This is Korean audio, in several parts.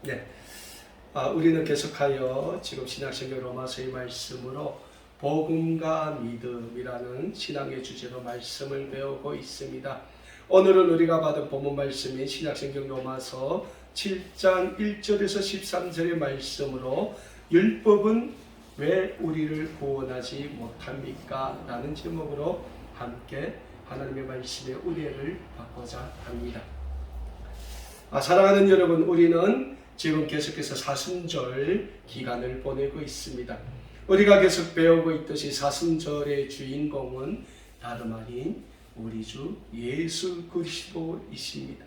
네, 우리는 계속하여 지금 신약성경 로마서의 말씀으로 복음과 믿음이라는 신앙의 주제로 말씀을 배우고 있습니다. 오늘은 우리가 받은 본문 말씀인 신약성경 로마서 7장 1절에서 13절의 말씀으로 율법은 왜 우리를 구원하지 못합니까? 라는 제목으로 함께 하나님의 말씀의 은혜를 받고자 합니다. 사랑하는 여러분, 우리는 지금 계속해서 사순절 기간을 보내고 있습니다. 우리가 계속 배우고 있듯이 사순절의 주인공은 다름 아닌 우리 주 예수 그리스도이십니다.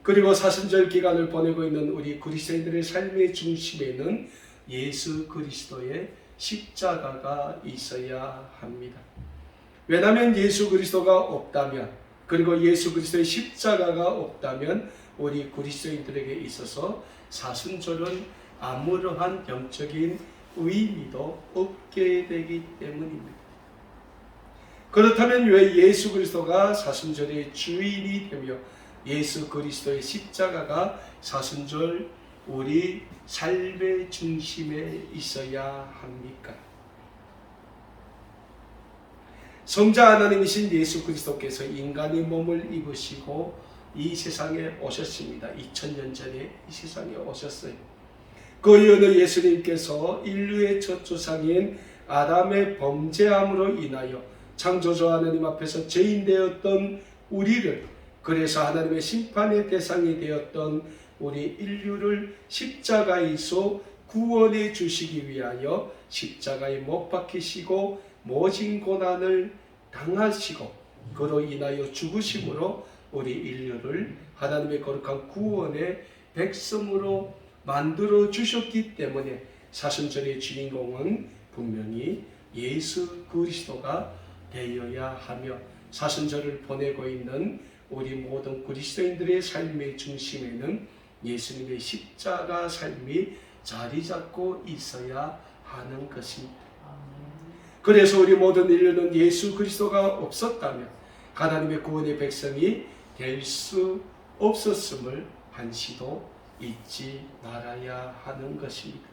그리고 사순절 기간을 보내고 있는 우리 그리스도인들의 삶의 중심에는 예수 그리스도의 십자가가 있어야 합니다. 왜냐하면 예수 그리스도가 없다면, 그리고 예수 그리스도의 십자가가 없다면 우리 그리스도인들에게 있어서 사순절은 아무러한 영적인 의미도 없게 되기 때문입니다. 그렇다면 왜 예수 그리스도가 사순절의 주인이 되며 예수 그리스도의 십자가가 사순절 우리 삶의 중심에 있어야 합니까? 성자 하나님이신 예수 그리스도께서 인간의 몸을 입으시고 이 세상에 오셨습니다. 2000년 전에 이 세상에 오셨어요. 그 이유는 예수님께서 인류의 첫 조상인 아담의 범죄함으로 인하여 창조주 하나님 앞에서 죄인 되었던 우리를, 그래서 하나님의 심판의 대상이 되었던 우리 인류를 십자가에서 구원해 주시기 위하여 십자가에 못 박히시고 모진 고난을 당하시고 그로 인하여 죽으심으로 우리 인류를 하나님의 거룩한 구원의 백성으로 만들어 주셨기 때문에 사순절의 주인공은 분명히 예수 그리스도가 되어야 하며, 사순절을 보내고 있는 우리 모든 그리스도인들의 삶의 중심에는 예수님의 십자가 삶이 자리 잡고 있어야 하는 것입니다. 그래서 우리 모든 인류는 예수 그리스도가 없었다면 하나님의 구원의 백성이 될 수 없었음을 한시도 잊지 말아야 하는 것입니다.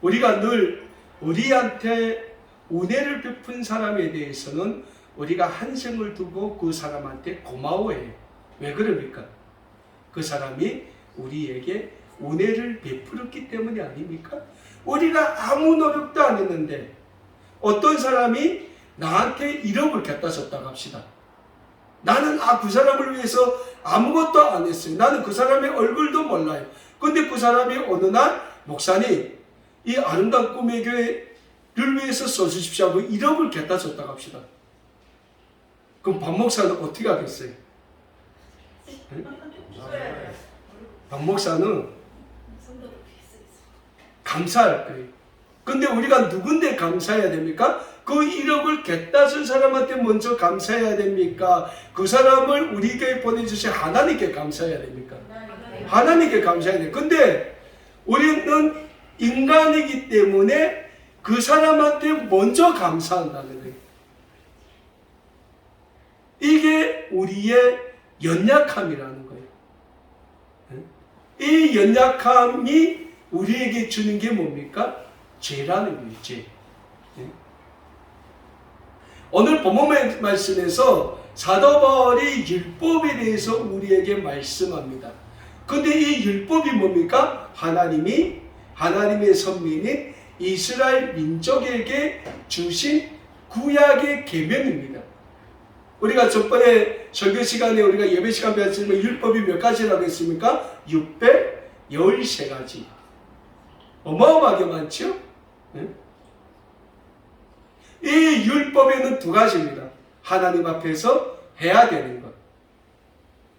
우리가 늘 우리한테 은혜를 베푼 사람에 대해서는 우리가 한생을 두고 그 사람한테 고마워해요. 왜 그럽니까? 그 사람이 우리에게 은혜를 베풀었기 때문이 아닙니까? 우리가 아무 노력도 안 했는데 어떤 사람이 나한테 1억을 갖다 줬다고 합시다. 나는 그 사람을 위해서 아무것도 안 했어요. 나는 그 사람의 얼굴도 몰라요. 근데 그 사람이 어느 날 목사님, 이 아름다운 꿈의 교회를 위해서 써주십시오 하고 1억을 갖다 줬다고 합시다. 그럼 박 목사는 어떻게 하겠어요? 박 목사는 감사할 거예요. 근데 우리가 누군데 감사해야 됩니까? 그 1억을 갖다 준 사람한테 먼저 감사해야 됩니까? 그 사람을 우리 교회에 보내주신 하나님께 감사해야 됩니까? 하나님께 감사해야 돼요. 근데 우리는 인간이기 때문에 그 사람한테 먼저 감사한다는 거예요. 이게 우리의 연약함이라는 거예요. 이 연약함이 우리에게 주는 게 뭡니까? 죄라는 거예요. 죄. 오늘 본문 말씀에서 사도 바울이 율법에 대해서 우리에게 말씀합니다. 근데 이 율법이 뭡니까? 하나님의 선민인 이스라엘 민족에게 주신 구약의 계명입니다. 우리가 저번에 설교 시간에 우리가 예배 시간 배웠지만 율법이 몇 가지라고 했습니까? 613가지. 어마어마하게 많죠? 이 율법에는 2가지입니다. 하나님 앞에서 해야 되는 것,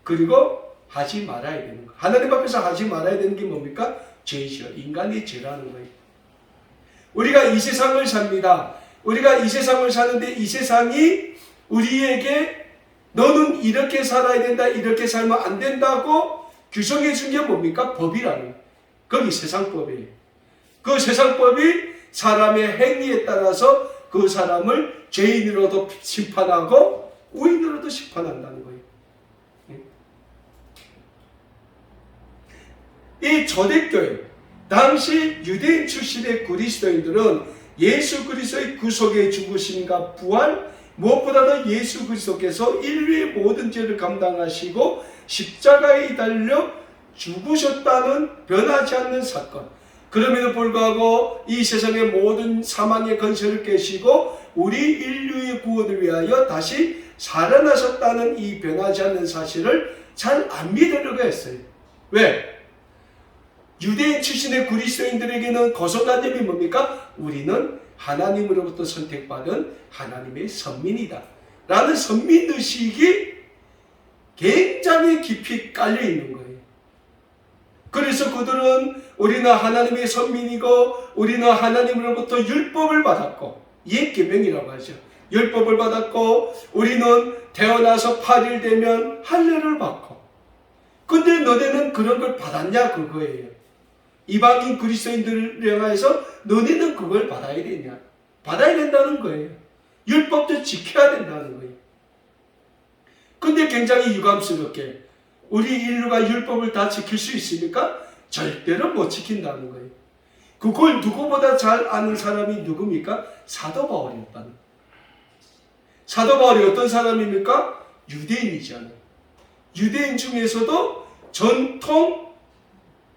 그리고 하지 말아야 되는 것. 하나님 앞에서 하지 말아야 되는 게 뭡니까? 죄죠. 인간의 죄라는 거예요. 우리가 이 세상을 삽니다. 우리가 이 세상을 사는데 이 세상이 우리에게 너는 이렇게 살아야 된다, 이렇게 살면 안 된다고 규정해 준 게 뭡니까? 법이라는 거예요. 거기 세상법이에요. 그 세상법이 사람의 행위에 따라서 그 사람을 죄인으로도 심판하고 의인으로도 심판한다는 거예요. 이 초대교회, 당시 유대인 출신의 그리스도인들은 예수 그리스도의 구속의 죽으심과 부활, 무엇보다도 예수 그리스도께서 인류의 모든 죄를 감당하시고 십자가에 달려 죽으셨다는 변하지 않는 사건, 그럼에도 불구하고 이 세상의 모든 사망의 권세를 깨시고 우리 인류의 구원을 위하여 다시 살아나셨다는 이 변하지 않는 사실을 잘 안 믿으려고 했어요. 왜? 유대인 출신의 그리스도인들에게는 고정관념이 뭡니까? 우리는 하나님으로부터 선택받은 하나님의 선민이다 라는 선민의식이 굉장히 깊이 깔려 있는 거예요. 그래서 그들은 우리는 하나님의 선민이고 우리는 하나님으로부터 율법을 받았고, 옛계명이라고 하죠. 율법을 받았고 우리는 태어나서 8일 되면 할례를 받고, 근데 너네는 그런 걸 받았냐 그거예요. 이방인 그리스도인들을 향해서 너네는 그걸 받아야 되냐? 받아야 된다는 거예요. 율법도 지켜야 된다는 거예요. 근데 굉장히 유감스럽게 우리 인류가 율법을 다 지킬 수 있습니까? 절대로 못 지킨다는 거예요. 그걸 누구보다 잘 아는 사람이 누굽니까? 사도 바울이었다는 거예요. 사도 바울이 어떤 사람입니까? 유대인이잖아요. 유대인 중에서도 전통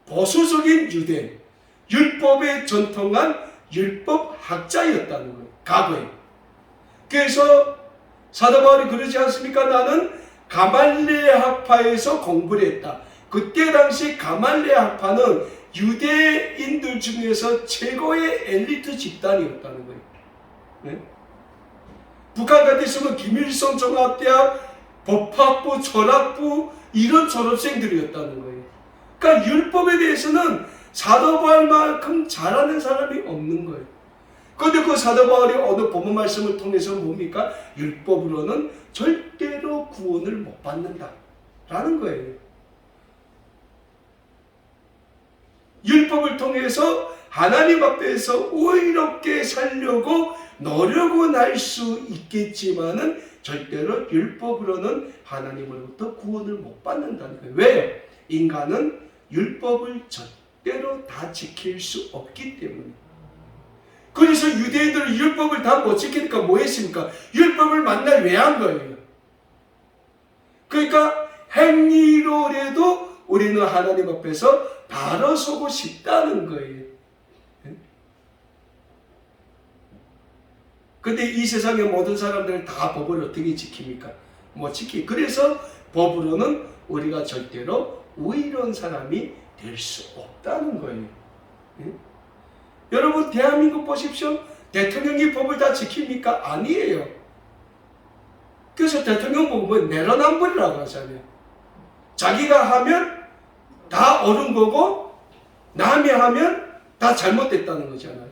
보수적인 유대인, 율법에 전통한 율법학자였다는 거예요. 과거에. 그래서 사도 바울이 그러지 않습니까? 나는 가말리엘 학파에서 공부를 했다. 그때 당시 가말리엘 학파는 유대인들 중에서 최고의 엘리트 집단이었다는 거예요. 네? 북한 같은 있으면 김일성 종합대학 법학부, 철학부 이런 졸업생들이었다는 거예요. 그러니까 율법에 대해서는 사도 바울만큼 잘하는 사람이 없는 거예요. 그런데 그 사도 바울이 어느 본문 말씀을 통해서 뭡니까? 율법으로는 절대로 구원을 못 받는다 라는 거예요. 율법을 통해서 하나님 앞에서 의롭게 살려고 노력은 할 수 있겠지만은 절대로 율법으로는 하나님으로부터 구원을 못 받는다는 거예요. 왜요? 인간은 율법을 절대로 다 지킬 수 없기 때문에. 그래서 유대인들은 율법을 다 못 지키니까 뭐 했습니까? 율법을 만날 왜 한 거예요? 그러니까 행위로라도 우리는 하나님 앞에서 바로 서고 싶다는 거예요. 근데 이 세상의 모든 사람들은 다 법을 어떻게 지킵니까? 못 지키. 그래서 법으로는 우리가 절대로 의로운 사람이 될 수 없다는 거예요. 여러분 대한민국 보십시오. 대통령이 법을 다 지킵니까? 아니에요. 그래서 대통령 보면 내로남불이라고 하잖아요. 자기가 하면 다 옳은 거고 남이 하면 다 잘못됐다는 거잖아요.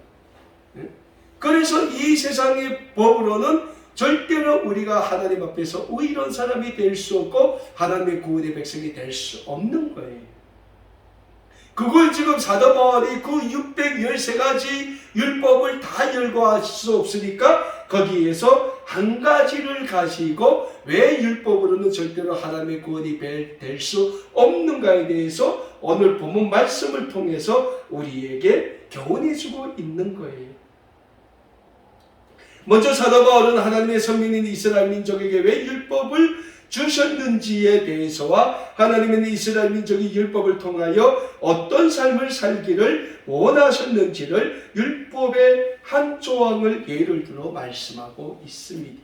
그래서 이 세상의 법으로는 절대로 우리가 하나님 앞에서 의로운 사람이 될 수 없고 하나님의 구원의 백성이 될 수 없는 거예요. 그걸 지금 사도 바울이 그 613가지 율법을 다 열거할 수 없으니까 거기에서 한 가지를 가지고 왜 율법으로는 절대로 하나님의 구원이 될 수 없는가에 대해서 오늘 본문 말씀을 통해서 우리에게 교훈해주고 있는 거예요. 먼저 사도 바울은 하나님의 선민인 이스라엘 민족에게 왜 율법을 주셨는지에 대해서와 하나님은 이스라엘 민족이 율법을 통하여 어떤 삶을 살기를 원하셨는지를 율법의 한 조항을 예를 들어 말씀하고 있습니다.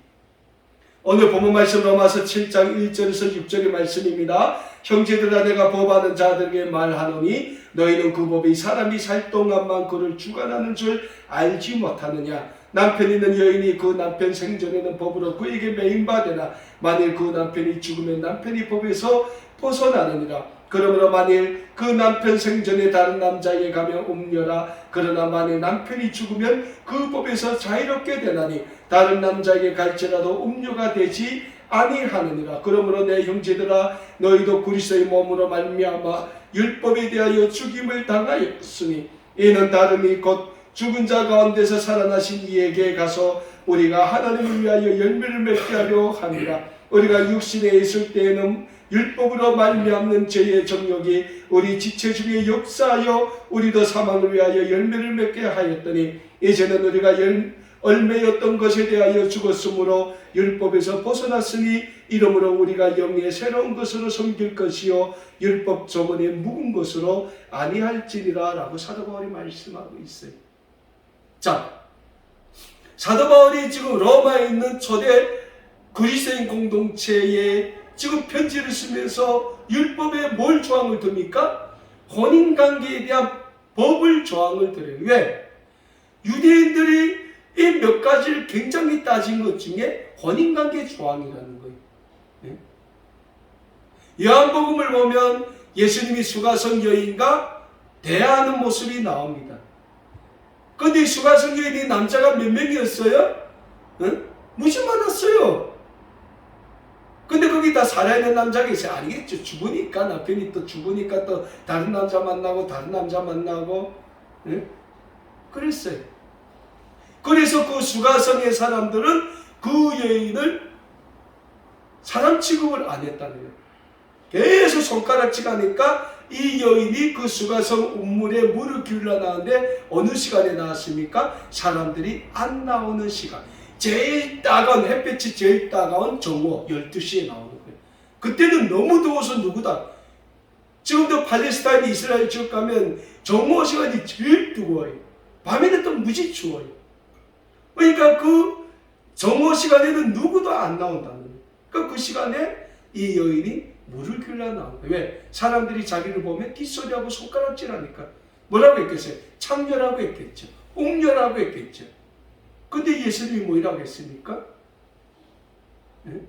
오늘 본문 말씀 로마서 7장 1절에서 6절의 말씀입니다. 형제들아 내가 법하는 자들에게 말하노니 너희는 그 법이 사람이 살 동안만 그를 주관하는 줄 알지 못하느냐. 남편 있는 여인이 그 남편 생전에는 법으로 그에게 매인받으나 만일 그 남편이 죽으면 남편이 법에서 벗어나느니라. 그러므로 만일 그 남편 생전에 다른 남자에게 가면 옮겨라. 그러나 만일 남편이 죽으면 그 법에서 자유롭게 되나니 다른 남자에게 갈지라도 음료가 되지 아니하느니라. 그러므로 내 형제들아 너희도 그리스도의 몸으로 말미암아 율법에 대하여 죽임을 당하였으니 이는 다름이 곧 죽은 자 가운데서 살아나신 이에게 가서 우리가 하나님을 위하여 열매를 맺게 하려 함이라. 우리가 육신에 있을 때에는 율법으로 말미암는 죄의 정욕이 우리 지체 중에 역사하여 우리도 사망을 위하여 열매를 맺게 하였더니 이제는 우리가 열매였던 것에 대하여 죽었으므로 율법에서 벗어났으니 이러므로 우리가 영의 새로운 것으로 섬길 것이요 율법 저번에 묵은 것으로 아니할지니라 라고 사도 바울이 말씀하고 있어요. 자, 사도 바울이 지금 로마에 있는 초대 그리스도인 공동체에 지금 편지를 쓰면서 율법에 뭘 조항을 둡니까? 혼인관계에 대한 법을 조항을 드려요. 왜? 유대인들이 이 몇 가지를 굉장히 따진 것 중에 혼인관계 조항이라는 거예요. 네? 요한복음을 보면 예수님이 수가성 여인과 대화하는 모습이 나옵니다. 그런데 수가성 여인이 남자가 몇 명이었어요? 응? 무지 많았어요. 근데 거기 다 살아있는 남자가 있어요. 아니겠죠. 죽으니까, 남편이 또 죽으니까 또 다른 남자 만나고 다른 남자 만나고 응? 그랬어요. 그래서 그 수가성의 사람들은 그 여인을 사람 취급을 안 했다는 거예요. 계속 손가락질 하니까 이 여인이 그 수가성 운물에 물을 기울여 나왔는데 어느 시간에 나왔습니까? 사람들이 안 나오는 시간. 제일 따가운, 햇볕이 제일 따가운 정오 12시에 나오는 거예요. 그때는 너무 더워서 누구다. 지금도 팔레스타인 이스라엘 지역 가면 정오 시간이 제일 뜨거워요. 밤에는 또 무지 추워요. 그러니까 그 정오 시간에는 누구도 안 나온다는 거예요. 그러니까 그 시간에 이 여인이 물을 기울여 나온 거예요. 왜? 사람들이 자기를 보면 뒷소리하고 손가락질하니까 뭐라고 했겠어요? 창녀라고 했겠죠. 옥녀라고 했겠죠. 근데 예수님이 뭐라고 했습니까? 네?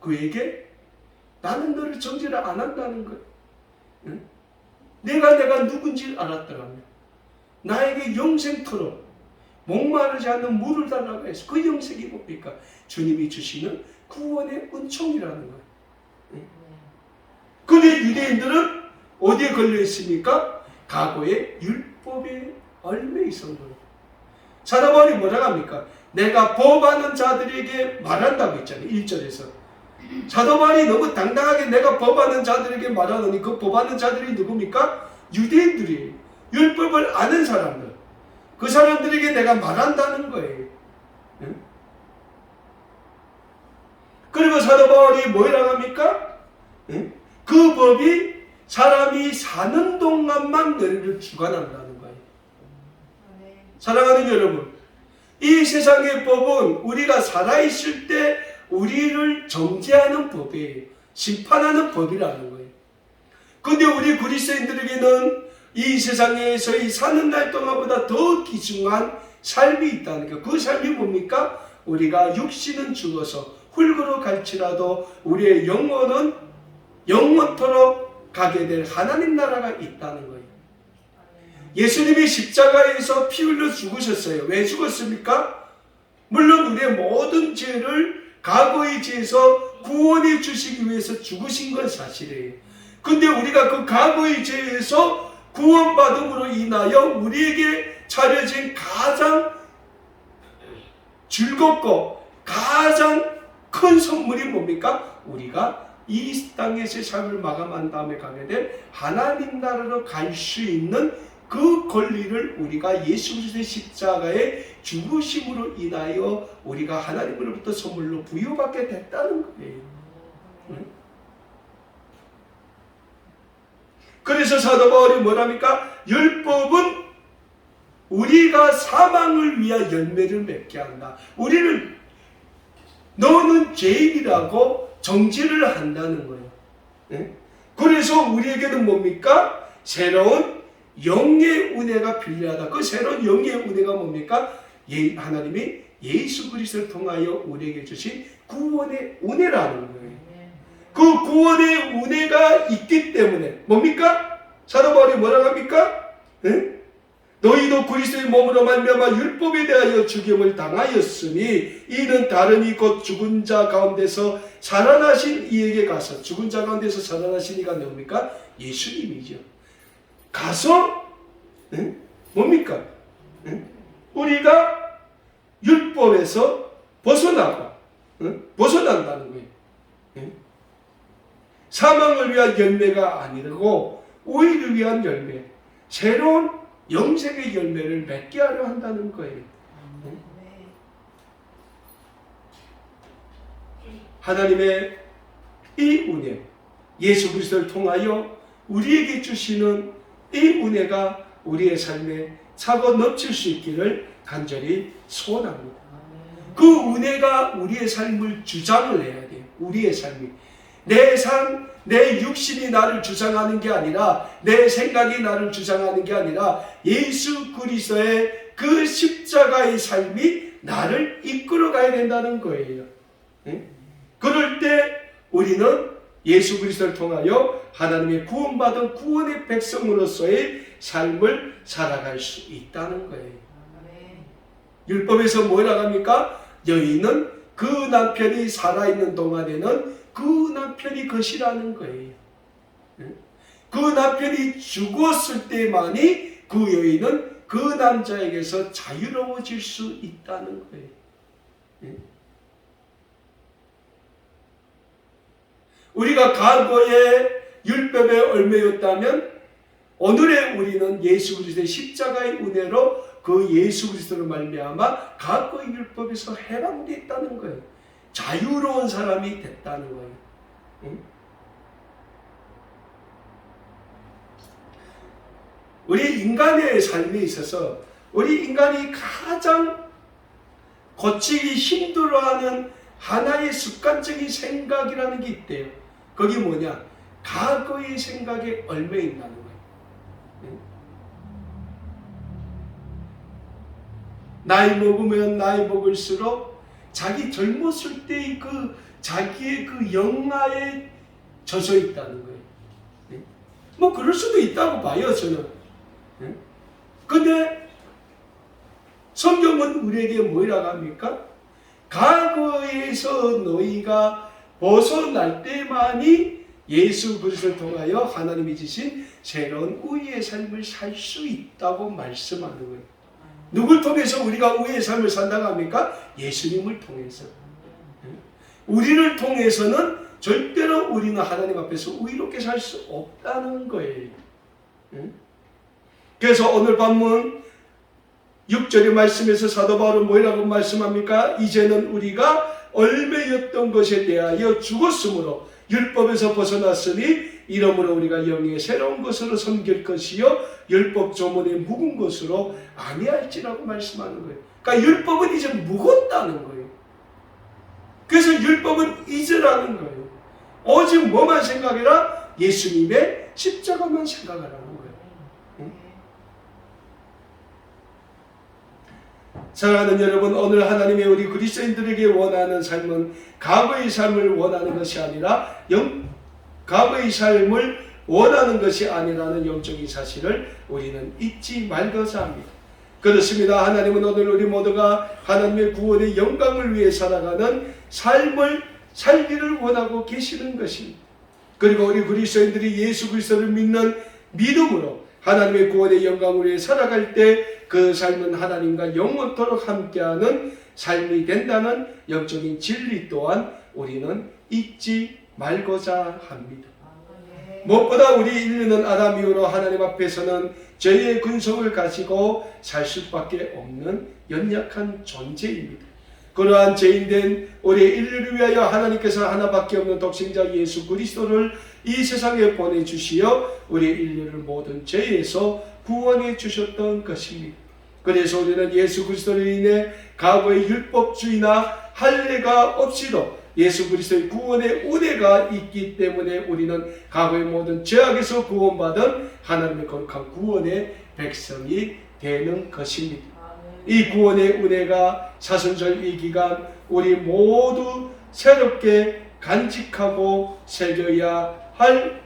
그에게 나는 너를 정죄를 안 한다는 거예요. 네? 내가 누군지 알았더라면 나에게 영생토록 목마르지 않는 물을 달라고 해서 그 영생이 뭡니까? 주님이 주시는 구원의 은총이라는 거예요. 네? 근데 유대인들은 어디에 걸려 있습니까? 과거의 율법에 얽매 있었던 거예요. 사도 바울이 뭐라고 합니까? 내가 법하는 자들에게 말한다고 했잖아요. 1절에서. 사도 바울이 너무 당당하게 내가 법하는 자들에게 말하노니 그 법하는 자들이 누굽니까? 유대인들이에요. 율법을 아는 사람들. 그 사람들에게 내가 말한다는 거예요. 응? 그리고 사도 바울이 뭐라고 합니까? 응? 그 법이 사람이 사는 동안만 너희를 주관한다는 거예요. 사랑하는 여러분, 이 세상의 법은 우리가 살아있을 때 우리를 정죄하는 법이에요. 심판하는 법이라는 거예요. 그런데 우리 그리스도인들에게는 이 세상에서의 사는 날 동안보다 더 귀중한 삶이 있다는 거예요. 그 삶이 뭡니까? 우리가 육신은 죽어서 흙으로 갈지라도 우리의 영혼은 영원토록 가게 될 하나님 나라가 있다는 거예요. 예수님이 십자가에서 피 흘려 죽으셨어요. 왜 죽었습니까? 물론 우리의 모든 죄를 과거의 죄에서 구원해 주시기 위해서 죽으신 건 사실이에요. 근데 우리가 그 과거의 죄에서 구원받음으로 인하여 우리에게 차려진 가장 즐겁고 가장 큰 선물이 뭡니까? 우리가 이 땅에서의 삶을 마감한 다음에 가게 될 하나님 나라로 갈 수 있는 그 권리를 우리가 예수 그리스도의 십자가의 죽으심으로 인하여 우리가 하나님으로부터 선물로 부여받게 됐다는 거예요. 응? 그래서 사도 바울이 뭐랍니까? 율법은 우리가 사망을 위한 열매를 맺게 한다. 우리를 너는 죄인이라고 정죄를 한다는 거예요. 응? 그래서 우리에게는 뭡니까? 새로운 영의 은혜가 필요하다. 그 새로운 영의 은혜가 뭡니까? 하나님이 예수 그리스도를 통하여 우리에게 주신 구원의 은혜라는 거예요. 그 구원의 은혜가 있기 때문에 뭡니까? 사도 바울이 뭐라고 합니까? 네? 너희도 그리스도의 몸으로 말미암아 율법에 대하여 죽임을 당하였으니 이는 다름이 곧 죽은 자 가운데서 살아나신 이에게 가서 죽은 자 가운데서 살아나신 이가 누굽니까? 예수님이죠. 가서 뭡니까? 우리가 율법에서 벗어나고 벗어난다는 거예요. 사망을 위한 열매가 아니고 의를 위한 열매, 새로운 영생의 열매를 맺게 하려 한다는 거예요. 하나님의 이 은혜, 예수 그리스도를 통하여 우리에게 주시는 이 은혜가 우리의 삶에 차고 넘칠 수 있기를 간절히 소원합니다. 그 은혜가 우리의 삶을 주장을 해야 돼요. 우리의 삶이. 내 삶, 내 육신이 나를 주장하는 게 아니라, 내 생각이 나를 주장하는 게 아니라 예수 그리스도의 그 십자가의 삶이 나를 이끌어 가야 된다는 거예요. 그럴 때 우리는 예수 그리스도를 통하여 하나님의 구원받은 구원의 백성으로서의 삶을 살아갈 수 있다는 거예요. 율법에서 뭐라고 합니까? 여인은 그 남편이 살아있는 동안에는 그 남편이 것이라는 거예요. 그 남편이 죽었을 때만이 그 여인은 그 남자에게서 자유로워질 수 있다는 거예요. 우리가 과거에 율법의 얼매였다면 오늘의 우리는 예수 그리스도의 십자가의 은혜로 그 예수 그리스도로 말미암아 과거의 율법에서 해방됐다는 거예요. 자유로운 사람이 됐다는 거예요. 우리 인간의 삶에 있어서 우리 인간이 가장 고치기 힘들어하는 하나의 습관적인 생각이라는 게 있대요. 그게 뭐냐? 과거의 생각에 얽매 있다는 거예요. 나이 먹으면 나이 먹을수록 자기 젊었을 때의 그 자기의 그 영화에 젖어 있다는 거예요. 뭐 그럴 수도 있다고 봐요, 저는. 근데 성경은 우리에게 뭐라고 합니까? 과거에서 너희가 벗어날 때만이 예수 그리스도를 통하여 하나님이 주신 새로운 의의 삶을 살 수 있다고 말씀하는 거예요. 누굴 통해서 우리가 의의 삶을 산다고 합니까? 예수님을 통해서. 우리를 통해서는 절대로 우리는 하나님 앞에서 의롭게 살 수 없다는 거예요. 그래서 오늘 본문 6절의 말씀에서 사도 바울은 뭐라고 말씀합니까? 이제는 우리가 얽매였던 것에 대하여 죽었으므로 율법에서 벗어났으니 이러므로 우리가 영의 새로운 것으로 섬길 것이요 율법 조문에 묵은 것으로 아니할지라고 말씀하는 거예요. 그러니까 율법은 이제 묵었다는 거예요. 그래서 율법은 잊으라는 거예요. 오직 뭐만 생각해라? 예수님의 십자가만 생각하라는 거예요. 사랑하는 여러분, 오늘 하나님의 우리 그리스도인들에게 원하는 삶은 과거의 삶을 원하는 것이 아니라 과거의 삶을 원하는 것이 아니라는 영적인 사실을 우리는 잊지 말고자 합니다. 그렇습니다. 하나님은 오늘 우리 모두가 하나님의 구원의 영광을 위해 살아가는 삶을 살기를 원하고 계시는 것입니다. 그리고 우리 그리스도인들이 예수 그리스도를 믿는 믿음으로 하나님의 구원의 영광을 위해 살아갈 때 그 삶은 하나님과 영원토록 함께하는 삶이 된다는 영적인 진리 또한 우리는 잊지 말고자 합니다. 무엇보다 우리 인류는 아담 이후로 하나님 앞에서는 죄의 근성을 가지고 살 수밖에 없는 연약한 존재입니다. 그러한 죄인된 우리 인류를 위하여 하나님께서 하나밖에 없는 독생자 예수 그리스도를 이 세상에 보내주시어 우리 인류를 모든 죄에서 구원해 주셨던 것입니다. 그래서 우리는 예수 그리스도로 인해 과거의 율법주의나 할례가 없이도 예수 그리스도의 구원의 은혜가 있기 때문에 우리는 과거의 모든 죄악에서 구원받은 하나님의 거룩한 구원의 백성이 되는 것입니다. 이 구원의 은혜가 사순절 이 기간 우리 모두 새롭게 간직하고 새겨야 할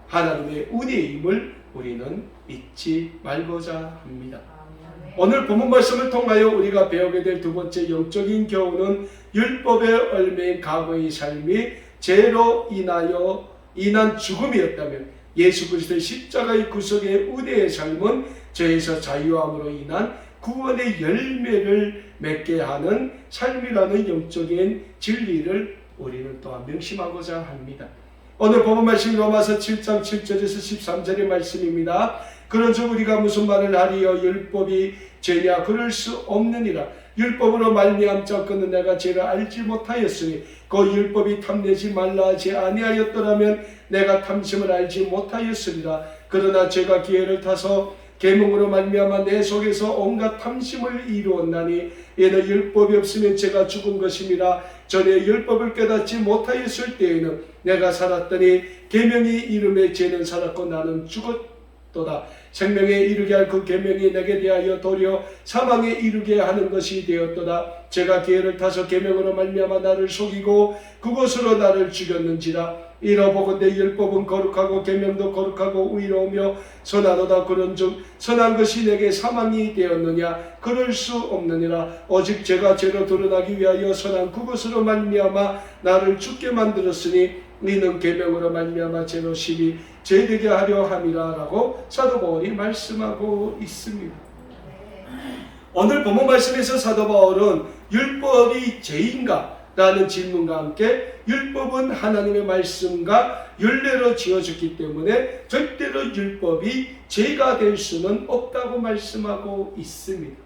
하나님의 은혜임을 우리는 잊지 말고자 합니다. 오늘 본문 말씀을 통하여 우리가 배우게 될 두 번째 영적인 교훈은 율법에 얽매인 과거의 삶이 죄로 인한 죽음이었다면 예수 그리스도의 십자가의 구속의 은혜의 삶은 죄에서 자유함으로 인한 구원의 열매를 맺게 하는 삶이라는 영적인 진리를 우리는 또한 명심하고자 합니다. 오늘 본문 말씀 로마서 7장 7절에서 13절의 말씀입니다. 그런즉 우리가 무슨 말을 하리요? 율법이 죄냐? 그럴 수 없느니라. 율법으로 말미암자거는 내가 죄를 알지 못하였으니 그 율법이 탐내지 말라 하지 아니하였더라면 내가 탐심을 알지 못하였으리라. 그러나 죄가 기회를 타서 계명으로 말미암아 내 속에서 온갖 탐심을 이루었나니 이는 율법이 없으면 죄가 죽은 것임이라. 전에 율법을 깨닫지 못하였을 때에는 내가 살았더니 계명이 이름에 죄는 살았고 나는 죽었도다. 생명에 이르게 할 그 계명이 내게 대하여 도리어 사망에 이르게 하는 것이 되었도다. 제가 기회를 타서 계명으로 말미암아 나를 속이고 그것으로 나를 죽였는지라. 이러보건대 율법은 거룩하고 계명도 거룩하고 의로우며 선하도다. 그런즉 선한 것이 내게 사망이 되었느냐? 그럴 수 없느니라. 오직 죄가 죄로 드러나기 위하여 선한 그것으로 말미암아 나를 죽게 만들었으니 이는 계명으로 말미암아 죄로 심히 죄되게 하려 함이라 라고 사도 바울이 말씀하고 있습니다. 오늘 본문 말씀에서 사도 바울은 율법이 죄인가? 라는 질문과 함께 율법은 하나님의 말씀과 율례로 지어졌기 때문에 절대로 율법이 죄가 될 수는 없다고 말씀하고 있습니다.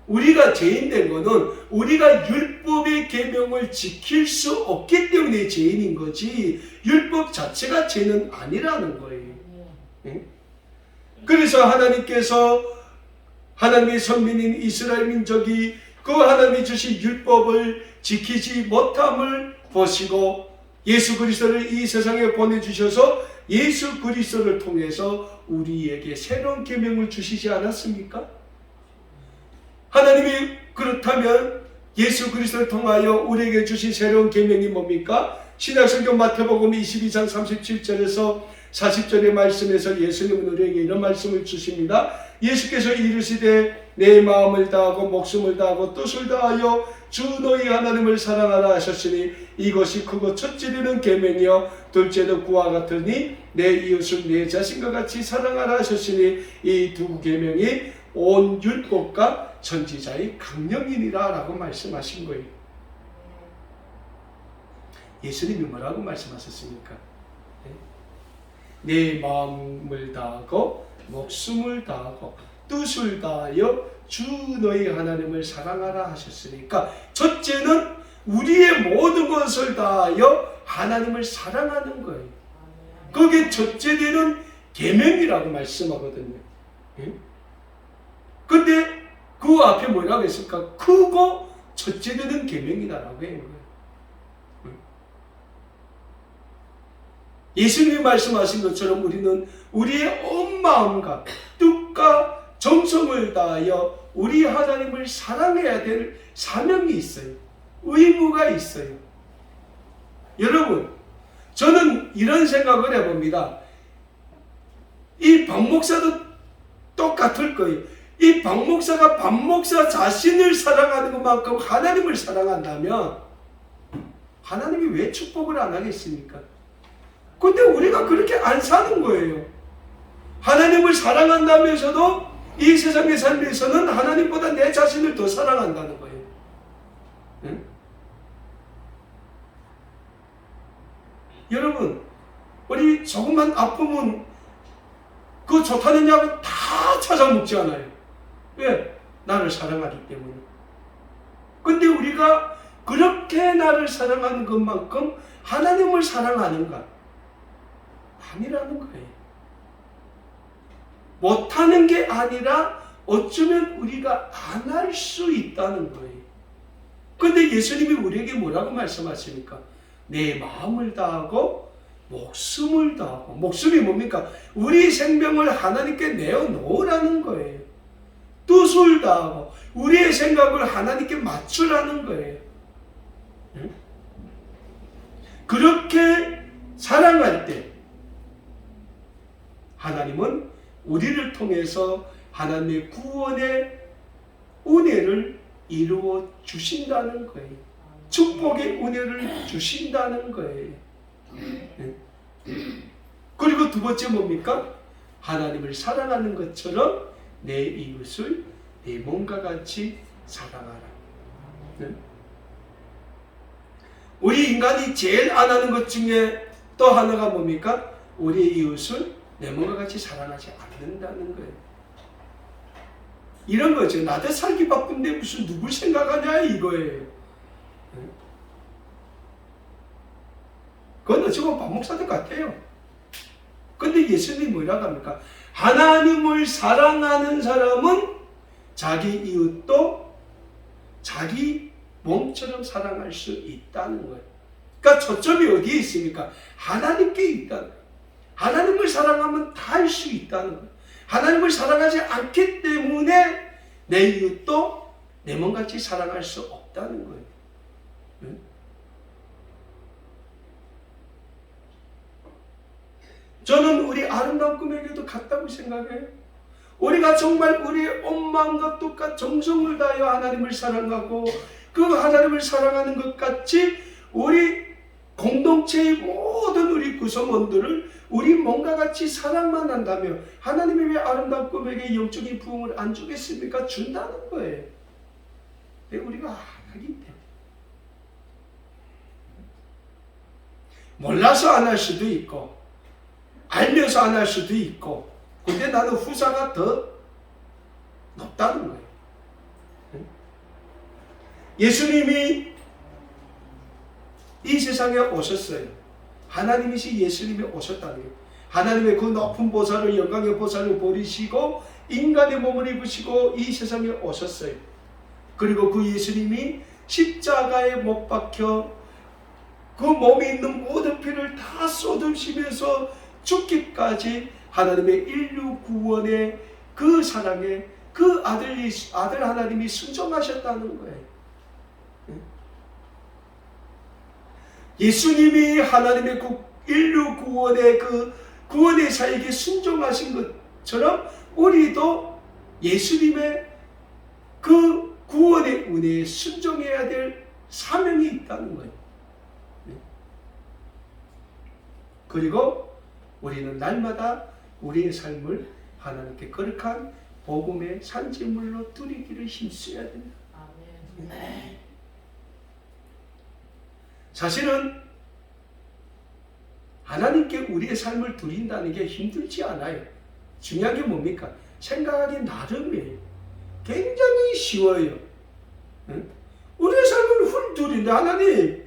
우리가 죄인 된 것은 우리가 율법의 계명을 지킬 수 없기 때문에 죄인인 거지 율법 자체가 죄는 아니라는 거예요. 그래서 하나님께서 하나님의 선민인 이스라엘 민족이 그 하나님이 주신 율법을 지키지 못함을 보시고 예수 그리스도를 이 세상에 보내주셔서 예수 그리스도를 통해서 우리에게 새로운 계명을 주시지 않았습니까? 하나님이 그렇다면 예수 그리스도를 통하여 우리에게 주신 새로운 계명이 뭡니까? 신약성경 마태복음 22장 37절에서 40절의 말씀에서 예수님은 우리에게 이런 말씀을 주십니다. 예수께서 이르시되 내 마음을 다하고 목숨을 다하고 뜻을 다하여 주 너희 하나님을 사랑하라 하셨으니 이것이 크고 첫째 되는 계명이요 둘째도 그와 같으니 내 이웃을 내 자신과 같이 사랑하라 하셨으니 이 두 계명이 온 율법과 선지자의 강령이니라 라고 말씀하신 거예요. 예수님이 뭐라고 말씀하셨습니까? 내 마음을 다하고 목숨을 다하고 뜻을 다하여 주 너희 하나님을 사랑하라 하셨으니까 첫째는 우리의 모든 것을 다하여 하나님을 사랑하는 거예요. 그게 첫째 되는 계명이라고 말씀하거든요. 근데 그 앞에 뭐라고 했을까? 크고 첫째 되는 계명이다라고 해요. 예수님이 말씀하신 것처럼 우리는 우리의 온 마음과 뜻과 정성을 다하여 우리 하나님을 사랑해야 될 사명이 있어요. 의무가 있어요. 여러분, 저는 이런 생각을 해봅니다. 이 박 목사도 똑같을 거예요. 이 박 목사가 박 목사 자신을 사랑하는 것만큼 하나님을 사랑한다면 하나님이 왜 축복을 안 하겠습니까? 근데 우리가 그렇게 안 사는 거예요. 하나님을 사랑한다면서도 이 세상의 삶에서는 하나님보다 내 자신을 더 사랑한다는 거예요. 응? 여러분, 우리 조금만 아프면 그거 좋다는 약을 다 찾아 먹지 않아요. 왜? 나를 사랑하기 때문에. 근데 우리가 그렇게 나를 사랑하는 것만큼 하나님을 사랑하는가? 아니라는 거예요. 못하는 게 아니라 어쩌면 우리가 안 할 수 있다는 거예요. 근데 예수님이 우리에게 뭐라고 말씀하십니까? 내 마음을 다하고 목숨을 다하고. 목숨이 뭡니까? 우리 생명을 하나님께 내어놓으라는 거예요. 뜻을 다하고 우리의 생각을 하나님께 맞추라는 거예요. 응? 그렇게 사랑할 때 하나님은 우리를 통해서 하나님의 구원의 은혜를 이루어 주신다는 거예요. 축복의 은혜를 주신다는 거예요. 그리고 두 번째 뭡니까? 하나님을 사랑하는 것처럼 내 이웃을 내 몸과 같이 사랑하라. 우리 인간이 제일 안 하는 것 중에 또 하나가 뭡니까? 우리 이웃을 내 몸과 같이 사랑하지 않는다는 거예요. 이런 거죠. 나도 살기 바쁜데 무슨 누굴 생각하냐 이거예요. 그건 어찌 보면 밥 목사들 같아요. 근데 예수님이 뭐라고 합니까? 하나님을 사랑하는 사람은 자기 이웃도 자기 몸처럼 사랑할 수 있다는 거예요. 그러니까 초점이 어디에 있습니까? 하나님께 있다는 거예요. 하나님을 사랑하면 다 할 수 있다는 거예요. 하나님을 사랑하지 않기 때문에 내 이웃도 내 몸같이 사랑할 수 없다는 거예요. 응? 저는 우리 아름다운 꿈에게도 같다고 생각해요. 우리가 정말 우리의 온 마음과 뜻과 정성을 다하여 하나님을 사랑하고 그 하나님을 사랑하는 것 같이 우리 공동체의 모든 우리 구성원들을 우리 몸과 같이 사랑만 한다면 하나님이 왜 아름다운 꿈에게 영적인 부흥을 안 주겠습니까? 준다는 거예요. 근데 우리가 안 하기 때문에. 몰라서 안 할 수도 있고 알면서 안 할 수도 있고, 근데 나는 후자가 더 높다는 거예요. 예수님이 이 세상에 오셨어요. 하나님이시 예수님이 오셨다는 거예요. 하나님의 그 높은 보살을, 영광의 보살을 버리시고 인간의 몸을 입으시고 이 세상에 오셨어요. 그리고 그 예수님이 십자가에 못 박혀 그 몸에 있는 모든 피를 다 쏟으시면서 죽기까지 하나님의 인류 구원의 그 사랑에 그 아들 하나님이 순종하셨다는 거예요. 예수님이 하나님의 그 인류 구원의 그 구원의 사역에 순종하신 것처럼 우리도 예수님의 그 구원의 은혜에 순종해야 될 사명이 있다는 거예요. 그리고 우리는 날마다 우리의 삶을 하나님께 거룩한 복음의 산지물로 드리기를 힘써야 됩니다. 아멘. 사실은 하나님께 우리의 삶을 드린다는 게 힘들지 않아요. 중요한 게 뭡니까? 생각하기 나름이에요. 굉장히 쉬워요. 응? 우리의 삶을 훌 드린다. 하나님,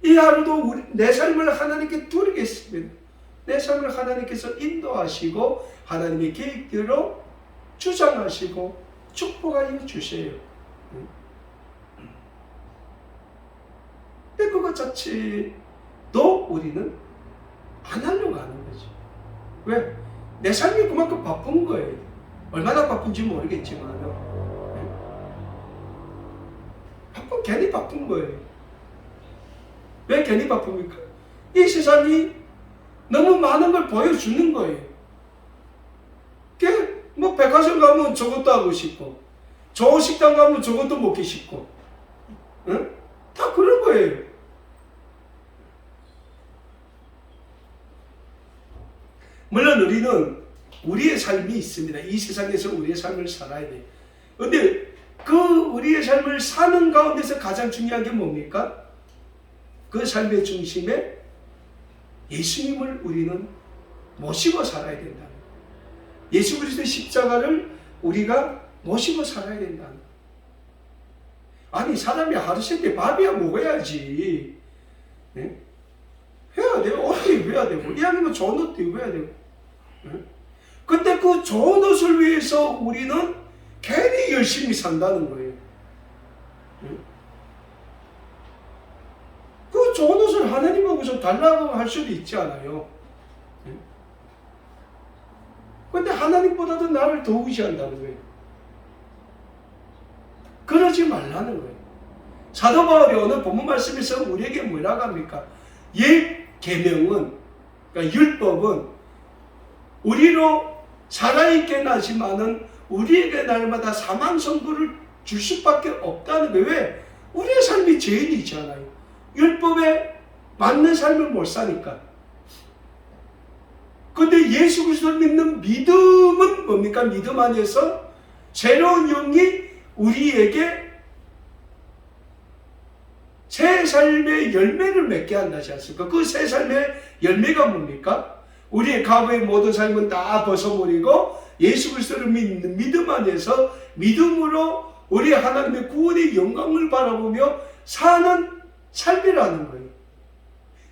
이 하루도 내 삶을 하나님께 드리겠습니다. 내 삶을 하나님께서 인도하시고 하나님의 계획대로 주장하시고 축복하여 주세요. 근데 그것 자체도 우리는 안 하려고 하는 거지. 왜? 내 삶이 그만큼 바쁜 거예요. 얼마나 바쁜지 모르겠지만 괜히 바쁜 거예요. 왜 괜히 바쁩니까? 이 세상이 너무 많은 걸 보여주는 거예요. 뭐 백화점 가면 저것도 하고 싶고 좋은 식당 가면 저것도 먹기 싶고 응? 다 그런 거예요. 물론 우리는 우리의 삶이 있습니다. 이 세상에서 우리의 삶을 살아야 돼요. 그런데 그 우리의 삶을 사는 가운데서 가장 중요한 게 뭡니까? 그 삶의 중심에 예수님을 우리는 모시고 살아야 된다. 예수 그리스도의 십자가를 우리가 모시고 살아야 된다. 아니 사람이 하루 쉴 밥이야 먹어야지. 네? 해야 돼요. 옷도 입어야 되고 이왕이면 좋은 옷도 입어야 되고. 네? 근데 그 좋은 옷을 위해서 우리는 괜히 열심히 산다는 거예요. 네? 그 좋은 옷을 하나님하고 좀 달라고 할 수도 있지 않아요. 근데 하나님보다도 나를 더 의지한다는 거예요. 그러지 말라는 거예요. 사도 바울이 오늘 본문 말씀에서 우리에게 뭐라고 합니까? 옛 계명은, 그러니까 율법은 우리로 살아있게 하지만은 우리에게 날마다 사망 선고를 줄 수밖에 없다는 거예요. 왜? 우리의 삶이 죄인이잖아요. 율법에 맞는 삶을 못 사니까. 근데 예수 그리스도를 믿는 믿음은 뭡니까? 믿음 안에서 새로운 영이 우리에게 새 삶의 열매를 맺게 한다지 않습니까? 그 새 삶의 열매가 뭡니까? 우리의 과거의 모든 삶은 다 벗어버리고 예수 그리스도를 믿는 믿음 안에서 믿음으로 우리 하나님의 구원의 영광을 바라보며 사는 삶이라는 거예요.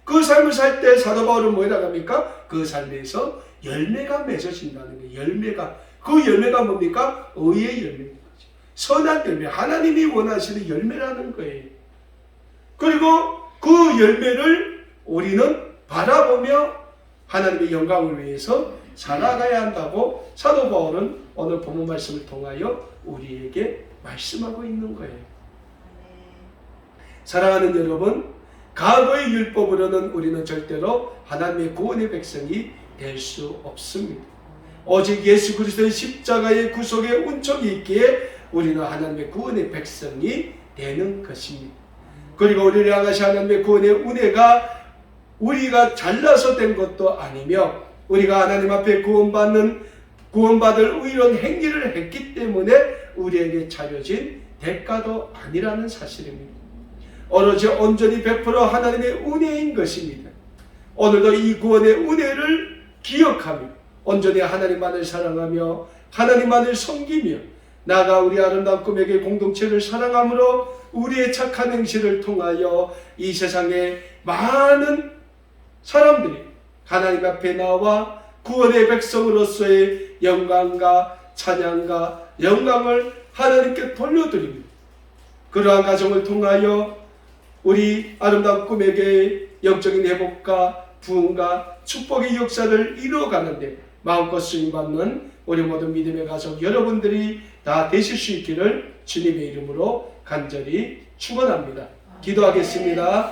그 삶을 살 때 사도 바울은 뭐라고 합니까? 그 삶에서 열매가 맺어진다는 거예요. 열매가. 그 열매가 뭡니까? 의의 열매인 거죠. 선한 열매. 하나님이 원하시는 열매라는 거예요. 그리고 그 열매를 우리는 바라보며 하나님의 영광을 위해서 살아가야 한다고 사도 바울은 오늘 본문 말씀을 통하여 우리에게 말씀하고 있는 거예요. 사랑하는 여러분, 과거의 율법으로는 우리는 절대로 하나님의 구원의 백성이 될 수 없습니다. 오직 예수 그리스도의 십자가의 구속의 은총이 있기에 우리는 하나님의 구원의 백성이 되는 것입니다. 그리고 우리를 향하신 하나님의 구원의 은혜가 우리가 잘나서 된 것도 아니며 우리가 하나님 앞에 구원받을 의로운 행위를 했기 때문에 우리에게 차려진 대가도 아니라는 사실입니다. 오로지 온전히 100% 하나님의 은혜인 것입니다. 오늘도 이 구원의 은혜를 기억하며 온전히 하나님만을 사랑하며 하나님만을 섬기며 나아가 우리 아름다운 꿈에게 공동체를 사랑함으로 우리의 착한 행실을 통하여 이 세상에 많은 사람들이 하나님 앞에 나와 구원의 백성으로서의 영광과 찬양과 영광을 하나님께 돌려드립니다. 그러한 과정을 통하여 우리 아름다운 꿈에게 영적인 회복과 부흥과 축복의 역사를 이루어가는데 마음껏 쓰임받는 우리 모든 믿음의 가족 여러분들이 다 되실 수 있기를 주님의 이름으로 간절히 축원합니다. 기도하겠습니다.